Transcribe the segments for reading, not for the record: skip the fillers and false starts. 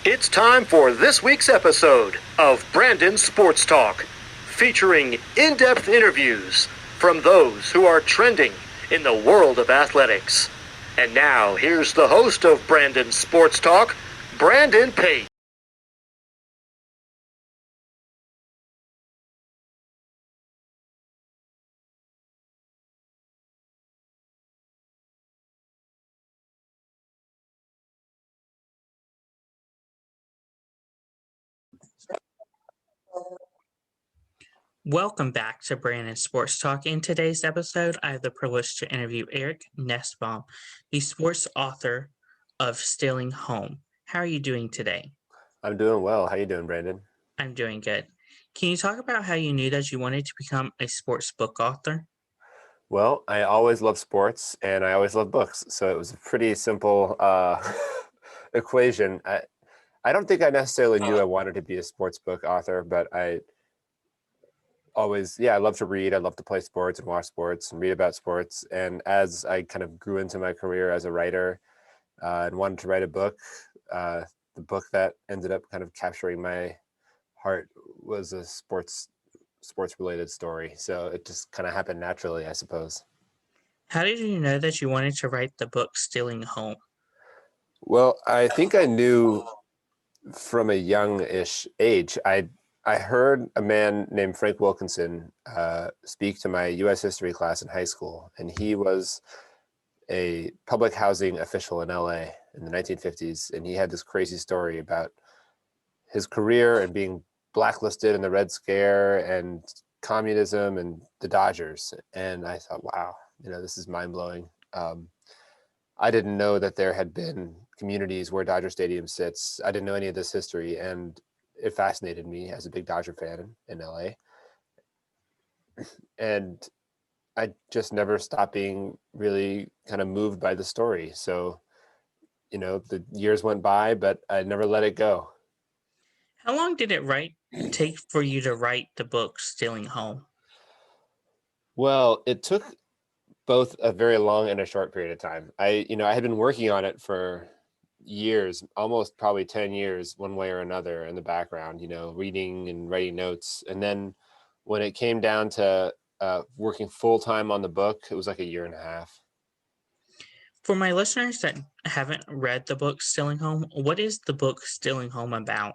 It's time for this week's episode of Brandon Sports Talk, featuring in-depth interviews from those who are trending in the world of athletics. And now, here's the host of Brandon Sports Talk, Brandon Pate. Welcome back to Brandon Sports Talk. In today's episode, I have the privilege to interview Eric Nusbaum, the sports author of Stealing Home. How are you doing today? I'm doing well. How you doing, Brandon? I'm doing good. Can you talk about how you knew that you wanted to become a sports book author? Well, I always loved sports and I always loved books, so it was a pretty simple equation. I don't think I necessarily knew I wanted to be a sports book author, but I love to read. I love to play sports and watch sports and read about sports. And as I kind of grew into my career as a writer and wanted to write a book, the book that ended up kind of capturing my heart was a sports related story. So it just kind of happened naturally, I suppose. How did you know that you wanted to write the book Stealing Home? Well, I think I knew from a youngish age. I heard a man named Frank Wilkinson speak to my U.S. history class in high school, and he was a public housing official in L.A. in the 1950s, and he had this crazy story about his career and being blacklisted in the Red Scare and communism and the Dodgers. And I thought, wow, this is mind blowing. I didn't know that there had been communities where Dodger Stadium sits. I didn't know any of this history, and it fascinated me as a big Dodger fan in LA. And I just never stopped being really kind of moved by the story. So, the years went by, but I never let it go. How long did it take for you to write the book Stealing Home? Well, it took both a very long and a short period of time. I had been working on it for years, almost probably 10 years, one way or another in the background, reading and writing notes. And then when it came down to working full time on the book, it was like a year and a half. For my listeners that haven't read the book Stealing Home, what is the book Stealing Home about?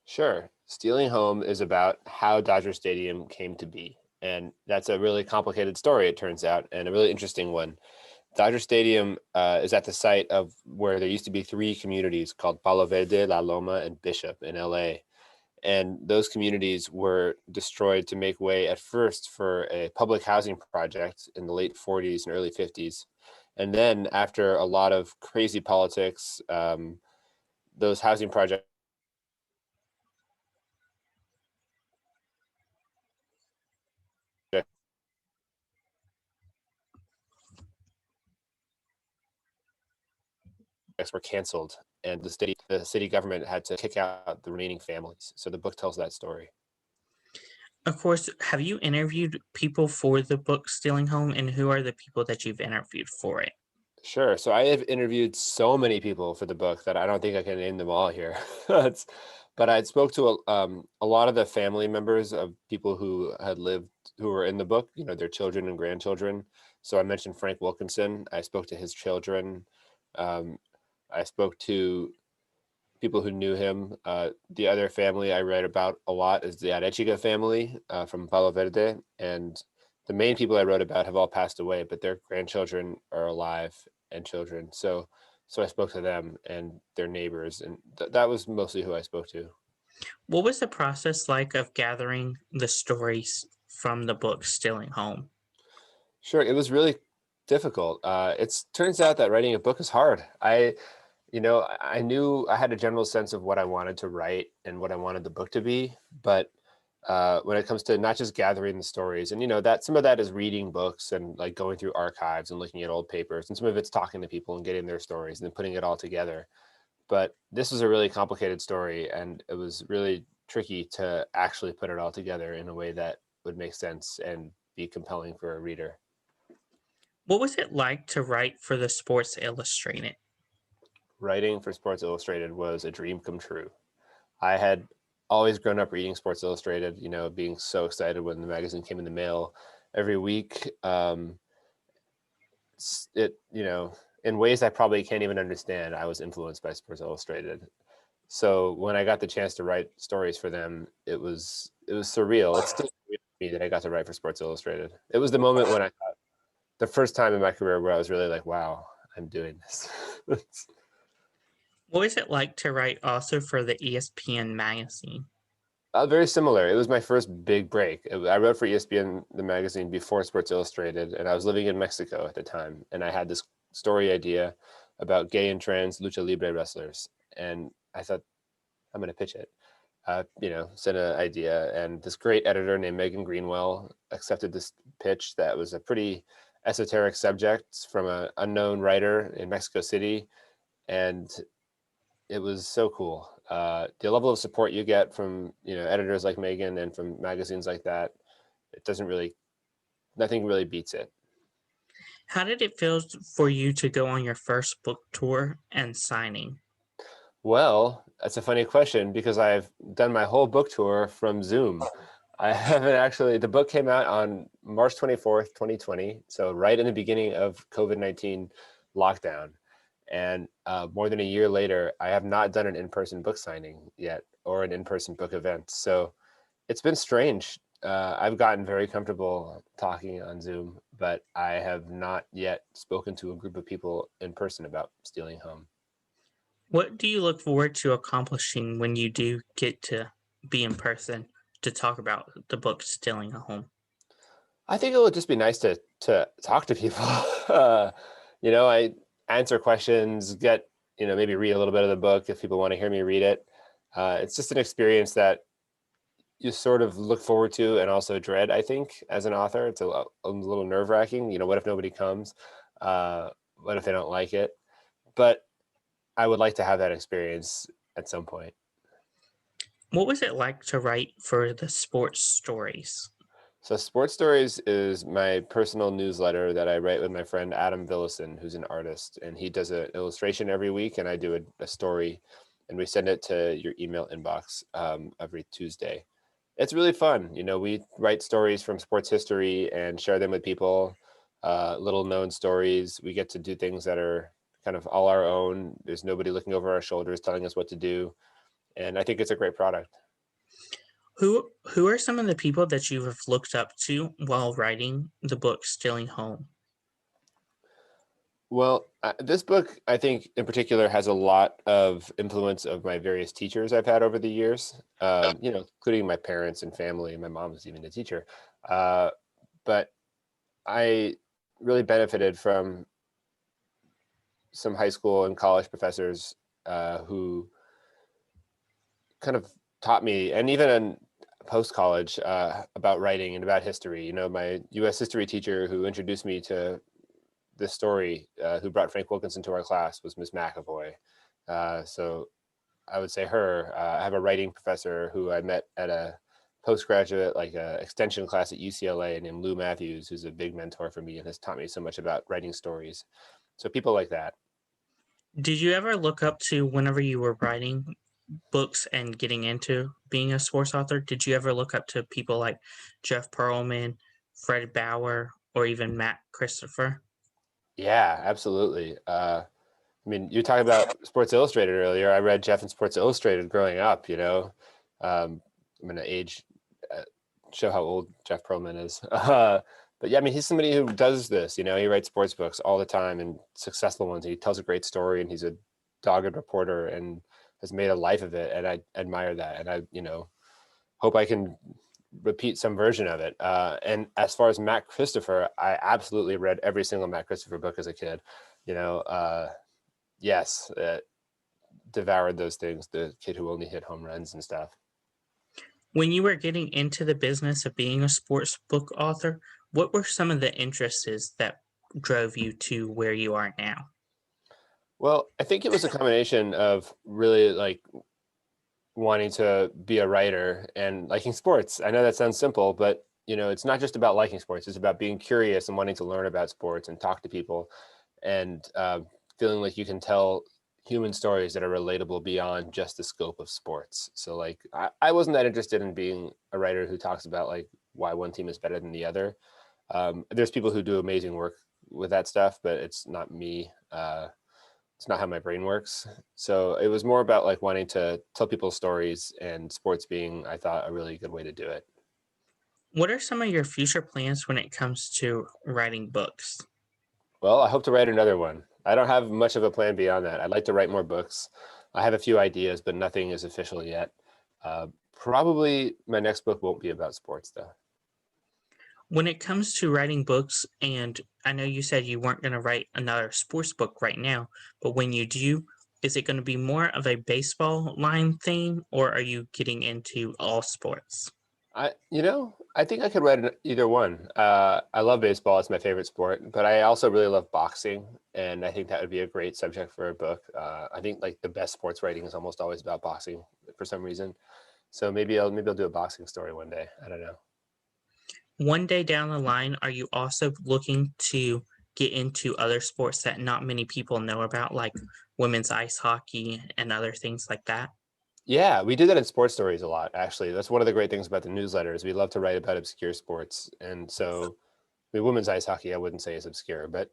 Sure. Stealing Home is about how Dodger Stadium came to be. And that's a really complicated story, it turns out, and a really interesting one. Dodger Stadium is at the site of where there used to be three communities called Palo Verde, La Loma, and Bishop in LA. And those communities were destroyed to make way at first for a public housing project in the late 40s and early 50s. And then after a lot of crazy politics, those housing projects were canceled, and the city government had to kick out the remaining families. So the book tells that story. Of course, have you interviewed people for the book Stealing Home, and who are the people that you've interviewed for it? Sure. So I have interviewed so many people for the book that I don't think I can name them all here. But I spoke to a lot of the family members of people who were in the book, their children and grandchildren. So I mentioned Frank Wilkinson. I spoke to his children. I spoke to people who knew him. The other family I read about a lot is the Arechiga family from Palo Verde. And the main people I wrote about have all passed away, but their grandchildren are alive and children. So I spoke to them and their neighbors, and that was mostly who I spoke to. What was the process like of gathering the stories from the book Stealing Home? Sure, it was really difficult. It turns out that writing a book is hard. I knew I had a general sense of what I wanted to write and what I wanted the book to be, but when it comes to not just gathering the stories, and that some of that is reading books and like going through archives and looking at old papers, and some of it's talking to people and getting their stories and then putting it all together. But this was a really complicated story, and it was really tricky to actually put it all together in a way that would make sense and be compelling for a reader. What was it like to write for the Sports Illustrated? writing for Sports Illustrated was a dream come true. I had always grown up reading Sports Illustrated, being so excited when the magazine came in the mail every week. In ways I probably can't even understand, I was influenced by Sports Illustrated. So when I got the chance to write stories for them, it was surreal. It's still surreal to me that I got to write for Sports Illustrated. It was the moment when the first time in my career where I was really like, wow, I'm doing this. What was it like to write also for the ESPN magazine? Very similar. It was my first big break. I wrote for ESPN, the magazine, before Sports Illustrated, and I was living in Mexico at the time. And I had this story idea about gay and trans lucha libre wrestlers. And I thought, I'm going to pitch it. Sent an idea. And this great editor named Megan Greenwell accepted this pitch that was a pretty esoteric subject from an unknown writer in Mexico City. And it was so cool. The level of support you get from editors like Megan and from magazines like that, nothing really beats it. How did it feel for you to go on your first book tour and signing? Well, that's a funny question because I've done my whole book tour from Zoom. I haven't actually. The book came out on March 24th, 2020, so right in the beginning of COVID-19 lockdown. And more than a year later, I have not done an in-person book signing yet or an in-person book event. So it's been strange. I've gotten very comfortable talking on Zoom, but I have not yet spoken to a group of people in person about Stealing Home. What do you look forward to accomplishing when you do get to be in person to talk about the book Stealing a Home? I think it would just be nice to talk to people. I answer questions, maybe read a little bit of the book if people want to hear me read it. It's just an experience that you sort of look forward to and also dread, I think, as an author. It's a little nerve-wracking. What if nobody comes? What if they don't like it? But I would like to have that experience at some point. What was it like to write for the sports stories? So Sports Stories is my personal newsletter that I write with my friend Adam Villison, who's an artist, and he does an illustration every week, and I do a story, and we send it to your email inbox every Tuesday. It's really fun. We write stories from sports history and share them with people, little known stories. We get to do things that are kind of all our own. There's nobody looking over our shoulders telling us what to do, and I think it's a great product. Who are some of the people that you have looked up to while writing the book Stealing Home? Well, this book, I think in particular, has a lot of influence of my various teachers I've had over the years, including my parents and family. My mom was even a teacher. But I really benefited from some high school and college professors who kind of taught me, and even in post-college, about writing and about history. My U.S. history teacher who introduced me to this story, who brought Frank Wilkinson to our class, was Miss McAvoy. So I would say her. I have a writing professor who I met at a postgraduate, extension class at UCLA, named Lou Matthews, who's a big mentor for me and has taught me so much about writing stories. So people like that. Did you ever look up to, whenever you were writing books and getting into being a sports author, did you ever look up to people like Jeff Pearlman, Fred Bauer, or even Matt Christopher? Yeah, absolutely. You talked about Sports Illustrated earlier. I read Jeff in Sports Illustrated growing up. I'm going to show how old Jeff Pearlman is. But yeah, he's somebody who does this. He writes sports books all the time and successful ones. He tells a great story, and he's a dogged reporter and has made a life of it. And I admire that. And I, hope I can repeat some version of it. And as far as Matt Christopher, I absolutely read every single Matt Christopher book as a kid. Yes, devoured those things. The Kid Who Only Hit Home Runs and stuff. When you were getting into the business of being a sports book author, what were some of the interests that drove you to where you are now? Well, I think it was a combination of really wanting to be a writer and liking sports. I know that sounds simple, but it's not just about liking sports. It's about being curious and wanting to learn about sports and talk to people, and feeling like you can tell human stories that are relatable beyond just the scope of sports. So like I wasn't that interested in being a writer who talks about like why one team is better than the other. There's people who do amazing work with that stuff, but it's not me. It's not how my brain works. So it was more about like wanting to tell people stories, and sports being, I thought, a really good way to do it. What are some of your future plans when it comes to writing books? Well, I hope to write another one. I don't have much of a plan beyond that. I'd like to write more books. I have a few ideas, but nothing is official yet. Probably my next book won't be about sports, though. When it comes to writing books, and I know you said you weren't going to write another sports book right now, but when you do, is it going to be more of a baseball line theme, or are you getting into all sports? I think I could write either one. I love baseball; it's my favorite sport. But I also really love boxing, and I think that would be a great subject for a book. I think like the best sports writing is almost always about boxing for some reason. So maybe I'll do a boxing story one day. I don't know. One day down the line, are you also looking to get into other sports that not many people know about, like women's ice hockey and other things like that? Yeah, we do that in sports stories a lot, actually. That's one of the great things about the newsletters. We love to write about obscure sports. And so, I mean, women's ice hockey, I wouldn't say is obscure, but,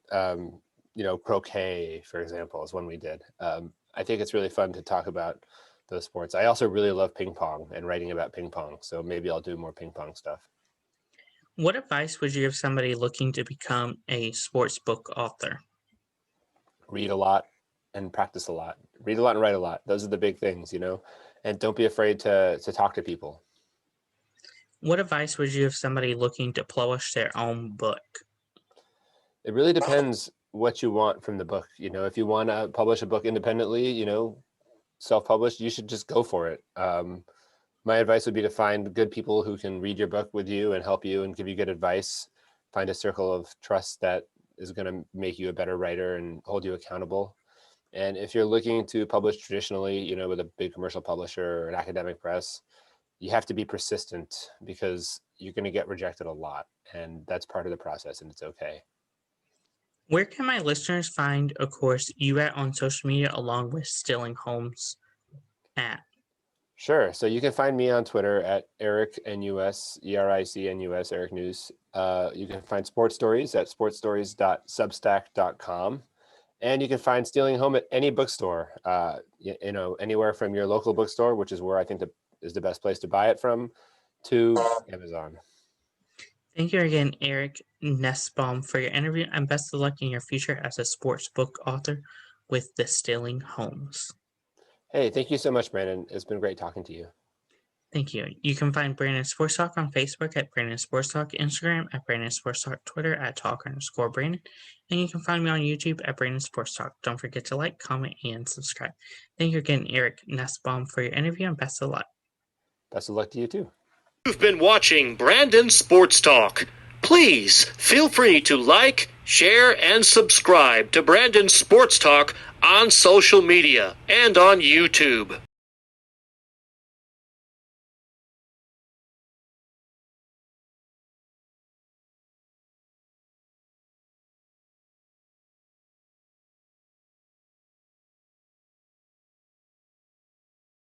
croquet, for example, is one we did. I think it's really fun to talk about those sports. I also really love ping pong and writing about ping pong. So maybe I'll do more ping pong stuff. What advice would you give somebody looking to become a sports book author? Read a lot and practice a lot. Read a lot and write a lot. Those are the big things, and don't be afraid to talk to people. What advice would you give somebody looking to publish their own book? It really depends what you want from the book. If you want to publish a book independently, self-published, you should just go for it. My advice would be to find good people who can read your book with you and help you and give you good advice. Find a circle of trust that is going to make you a better writer and hold you accountable. And if you're looking to publish traditionally, with a big commercial publisher or an academic press, you have to be persistent because you're going to get rejected a lot. And that's part of the process, and it's okay. Where can my listeners find, of course, you at on social media along with Stilling Homes at? Sure. So you can find me on Twitter at EricNUS, ERICNUS, Eric News. You can find Sports Stories at sportstories.substack.com. And you can find Stealing Home at any bookstore, anywhere from your local bookstore, which is where I think is the best place to buy it from, to Amazon. Thank you again, Eric Nusbaum, for your interview, and best of luck in your future as a sports book author with the Stealing Homes. Hey, thank you so much, Brandon. It's been great talking to you. Thank you. You can find Brandon Sports Talk on Facebook at Brandon Sports Talk, Instagram at Brandon Sports Talk, Twitter at Talk_Brandon, and you can find me on YouTube at Brandon Sports Talk. Don't forget to like, comment, and subscribe. Thank you again, Eric Nusbaum, for your interview, and best of luck. Best of luck to you too. You've been watching Brandon Sports Talk. Please feel free to like, share, and subscribe to Brandon Sports Talk on social media and on YouTube.